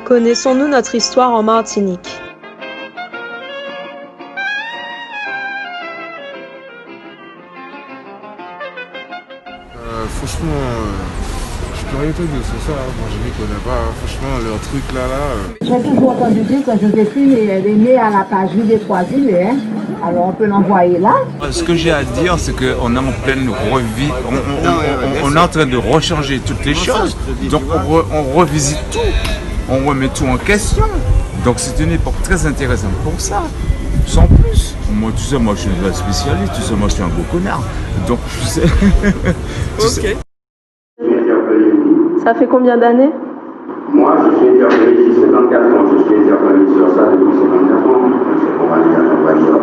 Connaissons-nous notre histoire en Martinique? Franchement, je peux rien te dire sur ça, moi je m'y connais pas, franchement leur truc là. J'ai toujours entendu dire que Joséphine elle est née à la Pagerie des Trois-Îles, hein? Alors on peut l'envoyer là. Ce que j'ai à dire, c'est qu'on est en pleine revie, on est en train de rechanger toutes les choses, donc on revisite tout, on remet tout en question. Donc c'est une époque très intéressante pour ça, sans plus. Moi, tu sais, moi je suis un vrai spécialiste, tu sais, moi je suis un gros connard. Donc tu sais. Ok. Ça fait combien d'années? Moi, je suis interpellé depuis 54 ans. Je suis interpellé sur ça depuis 54 ans. On va dire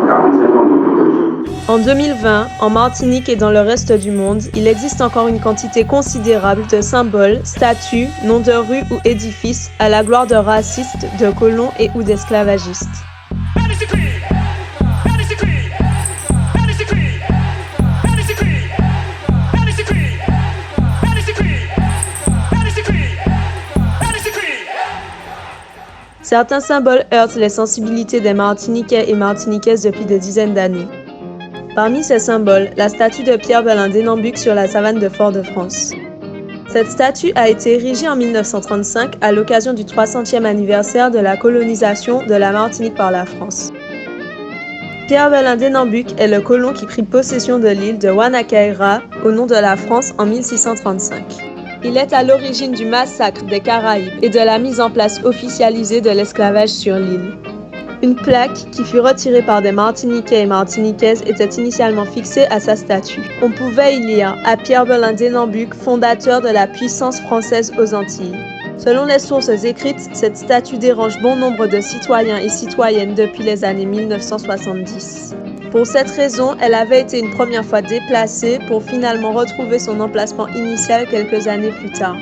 45 ans depuis que j'ai. En 2020, en Martinique et dans le reste du monde, il existe encore une quantité considérable de symboles, statues, noms de rues ou édifices à la gloire de racistes, de colons et ou d'esclavagistes. Certains symboles heurtent les sensibilités des Martiniquais et Martiniquaises depuis des dizaines d'années. Parmi ces symboles, la statue de Pierre Belin d'Hénambuc sur la savane de Fort-de-France. Cette statue a été érigée en 1935 à l'occasion du 300e anniversaire de la colonisation de la Martinique par la France. Pierre Belin d'Hénambuc est le colon qui prit possession de l'île de Wanakaira au nom de la France en 1635. Il est à l'origine du massacre des Caraïbes et de la mise en place officialisée de l'esclavage sur l'île. Une plaque qui fut retirée par des Martiniquais et Martiniquaises était initialement fixée à sa statue. On pouvait y lire « À Pierre Belin d'Hénambuc, fondateur de la puissance française aux Antilles ». Selon les sources écrites, cette statue dérange bon nombre de citoyens et citoyennes depuis les années 1970. Pour cette raison, elle avait été une première fois déplacée pour finalement retrouver son emplacement initial quelques années plus tard.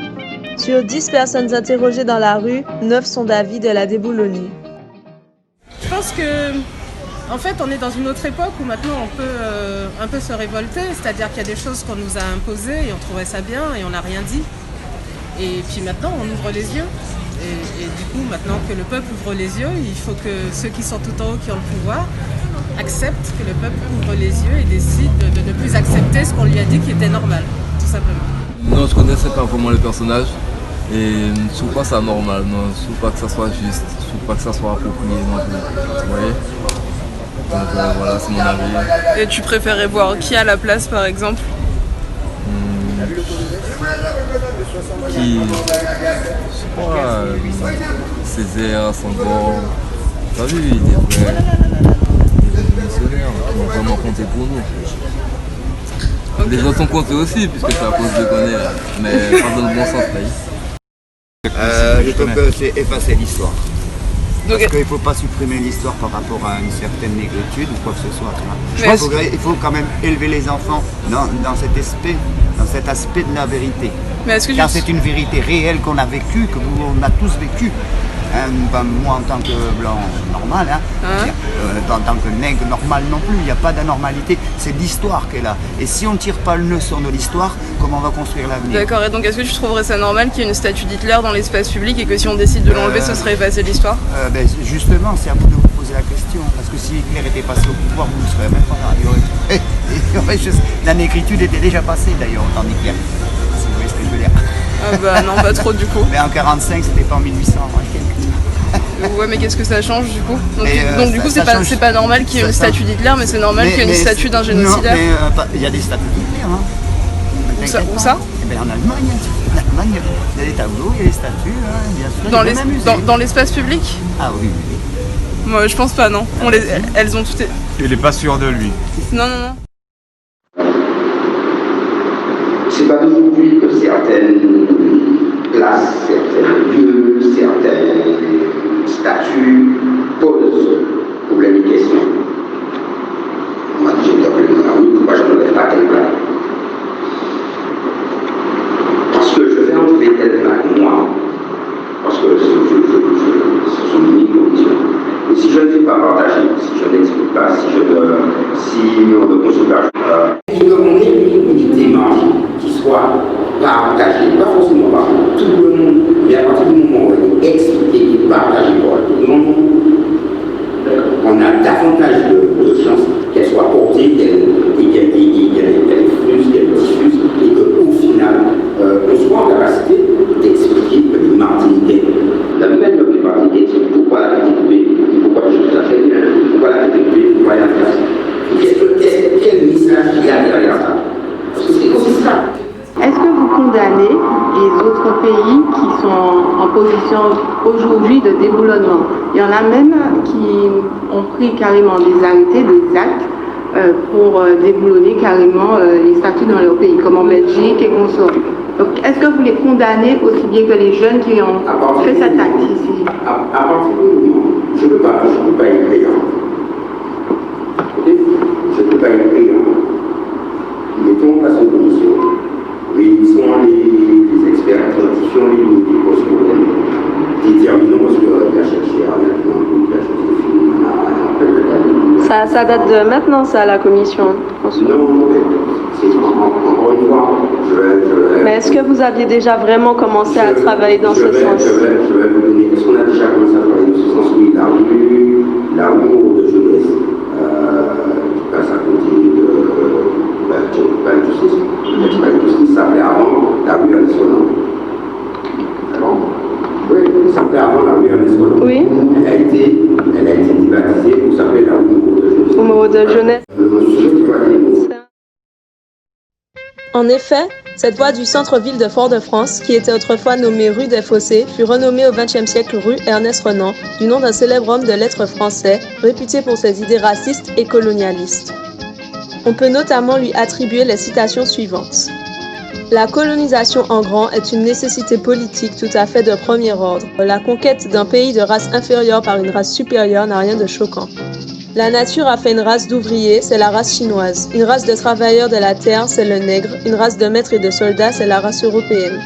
Sur 10 personnes interrogées dans la rue, 9 sont d'avis de la déboulonner. Je pense que, en fait, on est dans une autre époque où maintenant on peut un peu se révolter, c'est-à-dire qu'il y a des choses qu'on nous a imposées et on trouvait ça bien et on n'a rien dit. Et puis maintenant, on ouvre les yeux. Et du coup, maintenant que le peuple ouvre les yeux, il faut que ceux qui sont tout en haut, qui ont le pouvoir, acceptent que le peuple ouvre les yeux et décide de ne plus accepter ce qu'on lui a dit qui était normal, tout simplement. Non, je connaissais pas vraiment le personnage et je trouve pas ça normal, non, je trouve pas que ça soit juste, je trouve pas que ça soit approprié non plus, vous voyez. Donc voilà, c'est mon avis. Et tu préférais voir qui à la place par exemple? Qui, je sais pas, Césaire, Sambor, t'as vu, des vrais missionnaires qui ont vraiment compté pour nous. Okay. Les autres ont compté aussi, puisque c'est à cause de connaître, mais pas dans le bon sens, je trouve que c'est effacer l'histoire. Parce qu'il ne faut pas supprimer l'histoire par rapport à une certaine négritude ou quoi que ce soit. Je pense qu'il faut quand même élever les enfants dans cet aspect de la vérité. Car c'est une vérité réelle qu'on a vécue, que on a tous vécu. Moi en tant que blanc normal, en tant que nègre normal non plus, il n'y a pas d'anormalité, c'est l'histoire qui est là. Et si on ne tire pas le leçon de l'histoire, comment on va construire l'avenir? D'accord, et donc est-ce que tu trouverais ça normal qu'il y ait une statue d'Hitler dans l'espace public et que si on décide de l'enlever, ce serait effacer l'histoire? Justement, c'est à vous de vous poser la question, parce que si Hitler était passé au pouvoir, vous ne serez même pas là. La négritude était déjà passée d'ailleurs en temps d'Hitler, si vous voyez ce que je veux dire. Ah bah non, pas trop du coup. Mais en 45, c'était pas en 1800. Ouais, mais qu'est-ce que ça change du coup? Donc du coup, c'est pas normal qu'il y ait une statue d'Hitler, mais c'est normal qu'il y ait une statue d'un génocidaire. Non, mais il y a des statues d'Hitler. Où ça? En Allemagne. Il y a des tableaux, il y a des statues, bien sûr. Dans l'espace public? Ah oui. Moi, je pense pas, non. Elles ont toutes. Il est pas sûr de lui. Non, non, non. C'est pas d'aujourd'hui que certaines places, certains lieux, certaines statues posent problème et questions. On m'a dit j'ai interpellé dans la rue, pourquoi je ne lève pas tel plat? Parce que je fais en fait tel plat moi, parce que ce sont mes conditions. Et si je ne fais pas partager, si je n'explique pas, si on ne construit pas, il faut qu'on ait une démarche qui soit partagée, pas forcément par tout le monde, mais à partir du moment où on explique davantage de chances qu'elle soit portée, qu'elle diffuse, et qu'au final, on soit en capacité d'expliquer que les Martiniquais, la nouvelle des Martiniquais, c'est pourquoi la République, pourquoi je suis tout à fait bien, pourquoi la République, pourquoi la France. Quel message il y a derrière ça? Parce que c'est aussi ça. Est-ce que vous condamnez les autres pays qui sont en position aujourd'hui de déboulonnement? Il y en a même qui ont pris carrément des arrêtés, des actes pour déboulonner carrément les statuts dans leur pays, comme en Belgique et consorts. Donc, est-ce que vous les condamnez aussi bien que les jeunes qui ont fait cet acte ici? À partir du moment, je ne peux pas écrire. Je ne peux pas écrire. Mettons place une commission. Réunissons les experts, identifions les limites post-modernes, déterminons parce qu'il a cherché à Ça date de maintenant, ça, la commission. Non, c'est encore une fois. Mais est-ce que vous aviez déjà vraiment commencé à travailler dans ce sens? Je vais vous donner. Est-ce qu'on a déjà commencé à travailler dans ce sens? Oui, la rue de jeunesse, qui passe à côté de justice, ça s'appelait avant la rue Ernest Renan. Oui, ça s'appelait avant la rue Ernest Renan. Oui. Elle a été baptisée pour s'appeler la rue de jeunesse. En effet, cette voie du centre-ville de Fort-de-France, qui était autrefois nommée rue des Fossés, fut renommée au XXe siècle rue Ernest Renan, du nom d'un célèbre homme de lettres français, réputé pour ses idées racistes et colonialistes. On peut notamment lui attribuer les citations suivantes. La colonisation en grand est une nécessité politique tout à fait de premier ordre. La conquête d'un pays de race inférieure par une race supérieure n'a rien de choquant. La nature a fait une race d'ouvriers, c'est la race chinoise. Une race de travailleurs de la terre, c'est le nègre. Une race de maîtres et de soldats, c'est la race européenne.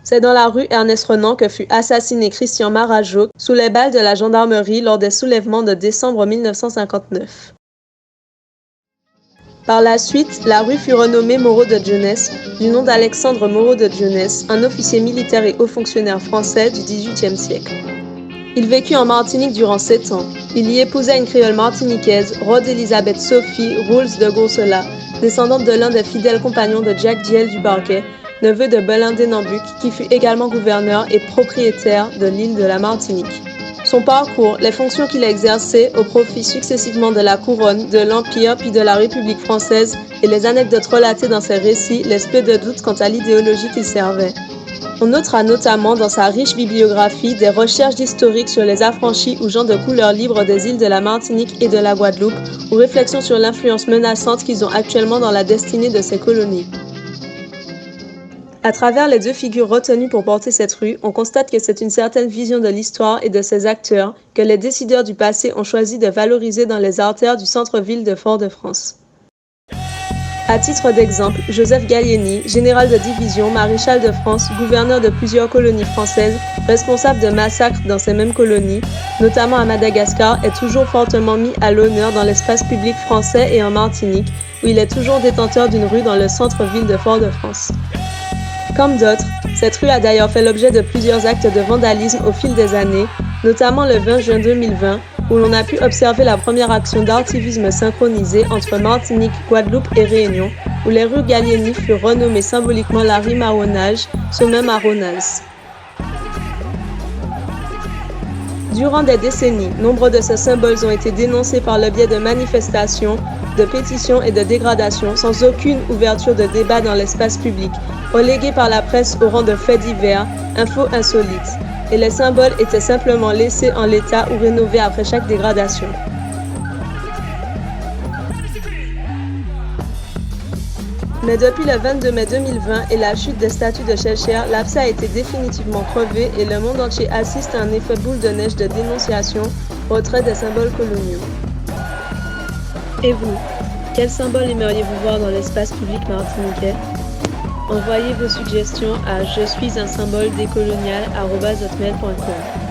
C'est dans la rue Ernest Renan que fut assassiné Christian Marajo sous les balles de la gendarmerie lors des soulèvements de décembre 1959. Par la suite, la rue fut renommée Moreau de Jeunesse, du nom d'Alexandre Moreau de Jeunesse, un officier militaire et haut fonctionnaire français du XVIIIe siècle. Il vécut en Martinique durant 7 ans. Il y épousa une créole martiniquaise, Rode Elisabeth Sophie Rouls de Gourcela, descendante de l'un des fidèles compagnons de Jacques Diel du Barquet, neveu de Belindé Nambuc, qui fut également gouverneur et propriétaire de l'île de la Martinique. Son parcours, les fonctions qu'il a exercées au profit successivement de la couronne, de l'Empire puis de la République française et les anecdotes relatées dans ses récits laissent peu de doute quant à l'idéologie qu'il servait. On notera notamment dans sa riche bibliographie des recherches historiques sur les affranchis ou gens de couleur libre des îles de la Martinique et de la Guadeloupe, ou réflexions sur l'influence menaçante qu'ils ont actuellement dans la destinée de ces colonies. À travers les 2 figures retenues pour porter cette rue, on constate que c'est une certaine vision de l'histoire et de ses acteurs que les décideurs du passé ont choisi de valoriser dans les artères du centre-ville de Fort-de-France. À titre d'exemple, Joseph Gallieni, général de division, maréchal de France, gouverneur de plusieurs colonies françaises, responsable de massacres dans ces mêmes colonies, notamment à Madagascar, est toujours fortement mis à l'honneur dans l'espace public français et en Martinique, où il est toujours détenteur d'une rue dans le centre-ville de Fort-de-France. Comme d'autres, cette rue a d'ailleurs fait l'objet de plusieurs actes de vandalisme au fil des années, notamment le 20 juin 2020, où l'on a pu observer la première action d'artivisme synchronisée entre Martinique, Guadeloupe et Réunion, où les rues Gallieni furent renommées symboliquement la rue Marronage, sommet Marronaz. Durant des décennies, nombre de ces symboles ont été dénoncés par le biais de manifestations, de pétitions et de dégradations, sans aucune ouverture de débat dans l'espace public, relégués par la presse au rang de faits divers, infos insolites, et les symboles étaient simplement laissés en l'état ou rénovés après chaque dégradation. Mais depuis le 22 mai 2020 et la chute des statues de Schœlcher, l'abcès a été définitivement crevé et le monde entier assiste à un effet boule de neige de dénonciation, retrait des symboles coloniaux. Et vous, quel symbole aimeriez-vous voir dans l'espace public martiniquais? Envoyez vos suggestions à je suis un symbole décolonial@hotmail.com.